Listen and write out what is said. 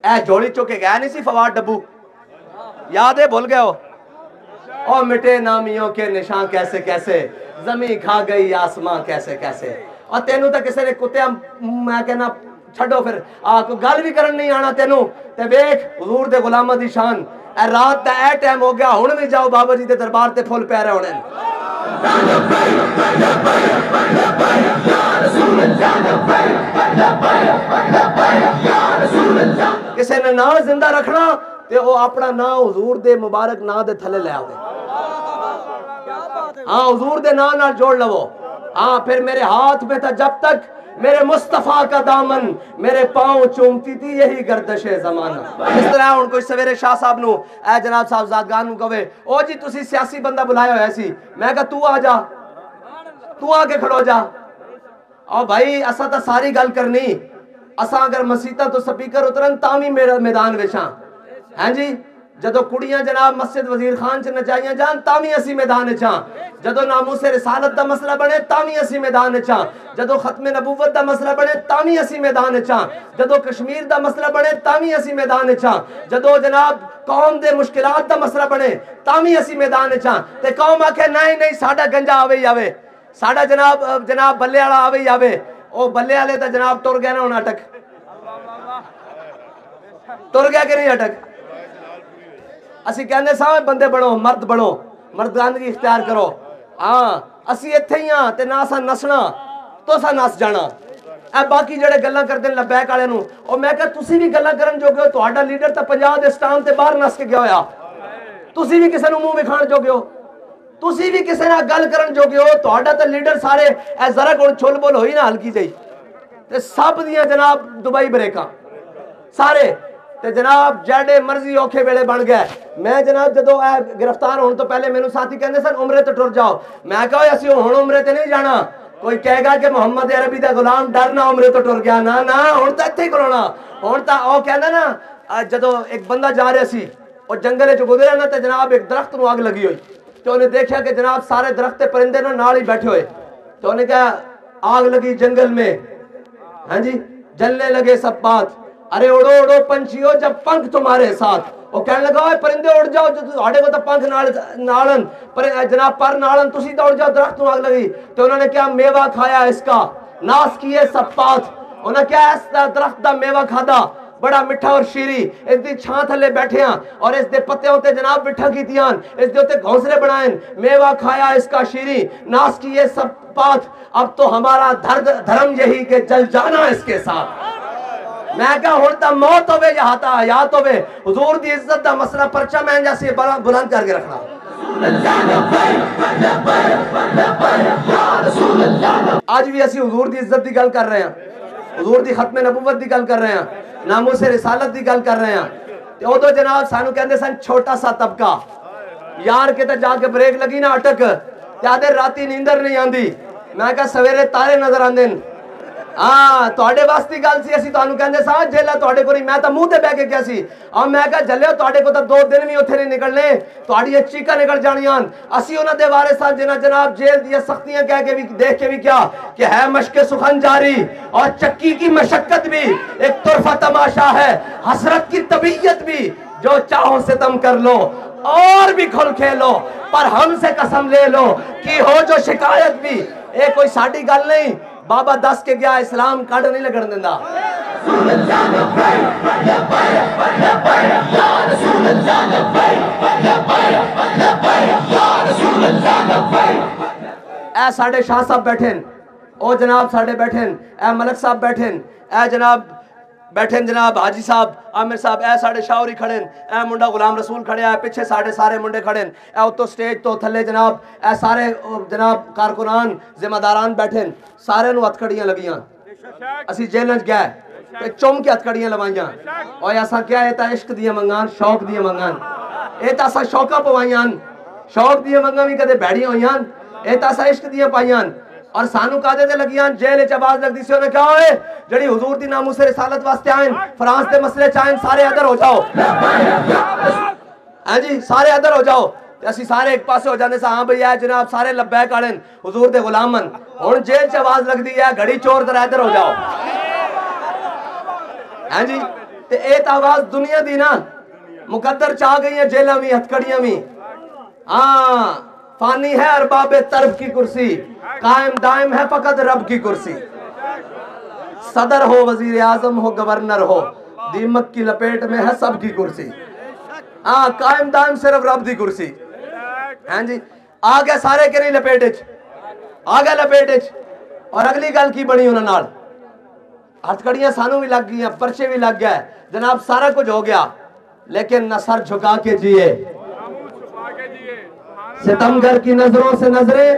اے جوڑی چوکے گیا نہیں سی فواد ڈبو یاد ہے بھول گئے ہو او مٹے نامیوں کے نشان کیسے کیسے زمین کھا گئی آسمان کیسے کیسے اور تینوں تا کسے نے کتے میں کہنا چھڑو پھر گل بھی کرن نہیں آنا تینوں تے بیک حضور دے غلامہ دی شان اے رات دا اے ٹائم ہو گیا ہون بھی جاؤ بابا جی دے دربار تے پھول پہ رہے ہونے کسے نے نا زندہ رکھنا تے وہ اپنا نا حضور دے مبارک نا دے تھلے لے آوے ہاں حضور دے نا نال جوڑ لو ہاں پھر میرے ہاتھ میں تھا جب تک میرے مصطفیٰ کا دامن میرے پاؤں چومتی تھی یہی گردش زمانہ اس طرح ان کو سویرے شاہ صاحب نو اے جناب صاحب زادگان نو کہوے او جی تسی سیاسی بندہ بلایا ہویا سی میں کہا تو آ جا تو آ کے کھڑو جا او بھائی اسا تا ساری گل کرنی اسا اگر مسیطہ تو سپیکر اترن تامی میرا میدان وچاں ہیں جی جدو کڑیاں جناب مسجد وزیر خان چ نچائیاں جان تامی اسی میدان چاں جدو ناموس رسالت دا مسئلہ بنے تامی اسی میدان چاں جدو ختم نبوت دا مسئلہ بنے تامی اسی میدان چاں جدو کشمیر دا مسئلہ بنے تامی اسی میدان چاں جدو جناب قوم دے مشکلات دا مسئلہ بنے تامی اسی میدان چاں تے قوم آکھے نہیں ساڑا گنجا آوے ہی آوے ساڑا جناب بلے آڑا آوے ہی آوے او بلے آلے تا جناب ٹر گیا نا ہونا اٹک ٹر گیا کہ نہیں اٹک اسی کہنے سامنے بندے بڑھو مرد بڑھو مردگاندگی اختیار کرو ہاں اسی اتھے ہی ہاں تے ناسا نسنا تو سا نس جانا اے باقی جڑے گلاں کردے لبیک والے نو او میں کہا تسی بھی گلاں کرن جو گے تہاڈا لیڈر تے پنجاب دے اسٹان تے باہر نس کے گیا ہویا تسی بھی کسے نو منہ وکھاਣ جو گے ہو تسی بھی کسے نال گل کرن جو گے ہو تہاڈا تے لیڈر سارے اے ذرا کون چھول بول ہوئی نا ہلکی جئی تے سب دیاں جناب دبئی بریکاں سارے تے جناب جیڑے مرضی اوکھے ویلے بن گئے میں جناب جدو اے گرفتار ہون تو پہلے مینوں ساتھی کہندے سن عمرے تے ٹر جاؤ میں کہا اسی ہن عمرے تے نہیں جانا کوئی کہے گا کہ محمد عربی دا غلام ڈرنا عمرے تو ٹر گیا نا ہن تے ایتھے کرونا ہن تا او کہندا نا جدو ایک بندہ جا رہا سی او جنگل وچ گزریا نا تے جناب ایک درخت نو اگ لگی ہوئی تے انہیں دیکھا کہ جناب سارے درخت تے پرندے نا نال ہی بیٹھے ہوئے تو انہیں کہا آگ لگی جنگل میں ہاں جی جلنے لگے سب بات ارے اڑو اڑو پنچھیو جب پنکھ تمہارے ساتھ وہ کہنے لگا اوے پرندے اڑ جاؤ جو تہاڈے کو تے پنکھ نالن پر جناب پر نالن تسی تے اڑ جاؤ درخت نو اگ لگی تو انہوں نے کیا میوہ کھایا اس کا ناس کیے سب پات انہوں نے کیا اس درخت دا میوہ کھادا بڑا مٹھا اور شیری اس دی چھاں تھلے بیٹھے ہیں اور اس دے پتے ہوتے جناب مٹھا کیتیاں اس دے ہوتے گھونسلے بنائیں میوہ کھایا اس کا شیری ناس کیے سب پات اب تو ہمارا دھرم یہی کہ جل جانا اس کے ساتھ میں کہا ہوتا موت ہوئے یا ہاتا حیات ہوئے حضور دی عزت دا مسئلہ پرچہ میں جیسے بلند کر کے رکھنا آج بھی اسی حضور دی عزت دی گل کر رہے ہیں حضور دی ختم نبوت دی گل کر رہے ہیں ناموس رسالت دی گل کر رہے ہیں تے او تو جناب سانو کہندے سن چھوٹا سا طبقہ یار کے تے جا کے بریک لگی نا اٹک تے آدھے راتی نیندر نہیں آندی میں کہا سویرے تارے نظر آندن ہاں تواڈے واسطے گل سی اسی تانوں کہندے سا جیلا تواڈے کو نہیں میں تا منہ تے بیٹھ کے کیا سی اور میں کہا جلیو تواڈے کو تا 2 دن بھی اوتھے نہیں نکلنے تواڈی چیکاں نکل جانیاں اسی انہاں دے وارث سان جناب جیل دی سختیاں کہہ کے بھی دیکھ کے بھی کیا کہ ہے مشق سخن جاری اور چکی کی مشقت بھی ایک طرفہ تماشا ہے حسرت کی طبیعت بھی جو چاہو ستم کر لو اور بھی کھل کھیلو پر ہم سے قسم لے لو کہ ہو جو شکایت بھی اے کوئی ساڈی گل نہیں بابا دس کے گیا اسلام کڈ نہیں لگن دیندا اے ساڈے شاہ صاحب بیٹھن او جناب ساڈے بیٹھن اے ملک صاحب بیٹھن اے جناب بیٹھن جناب حاجی صاحب عامر صاحب اے ساڑے شاوری کھڑیں اے منڈا غلام رسول کھڑے ہیں پیچھے سارے منڈے کھڑیں اے اتو سٹیج تو تھلے جناب اے سارے جناب کارکنان ذمہ داران بیٹھیں سارے نو ہتھکڑیاں لگیاں اسی جیلنج گئے تے چوم کے ہتھکڑیاں لوائیاں اور ایسا کیا ہے تا عشق دیاں منگان شوق دیاں منگان اے تا سا شوقہ پوائیاں شوق دیاں منگان بھی کدے بیڑیاں ہوئیاں اے تا سا عشق دیاں پائیاں اور سانو قادے دے لگیاں جیل چباز لگ دی سی انہیں کہا ہوئے جڑی حضور دی ناموس رسالت واسطے آئیں فرانس دے مسئلے چاہیں سارے ادھر ہو جاؤ ہاں جی سارے ادھر ہو جاؤ اسی سارے ایک پاسے ہو جانے سے ہاں بھئی ہے جناب سارے لبیک آڑیں حضور دے غلامن اور جیل چباز لگ دی ہے گھڑی چور در ادھر ہو جاؤ ہاں جی تے ایت آواز دنیا دی نا مقدر چاہ گئی ہیں جیلہ بھی ہتھکڑیاں بھی فانی ہے ارباب طرب کی کرسی قائم دائم ہے فقط رب کی کرسی صدر ہو وزیر اعظم ہو گورنر ہو دیمک کی لپیٹ میں ہے سب کی کرسی قائم دائم صرف رب دی کرسی ہاں جی آگے سارے کے نہیں لپیٹے آگے لپیٹے اور اگلی گل کی بنی انہوں نال ہتھکڑیاں سانوں بھی لگ گئی ہیں پرچے بھی لگ گئے جناب سارا کچھ ہو گیا لیکن نہ سر جھکا کے جیے ستمگر کی نظروں سے نظریں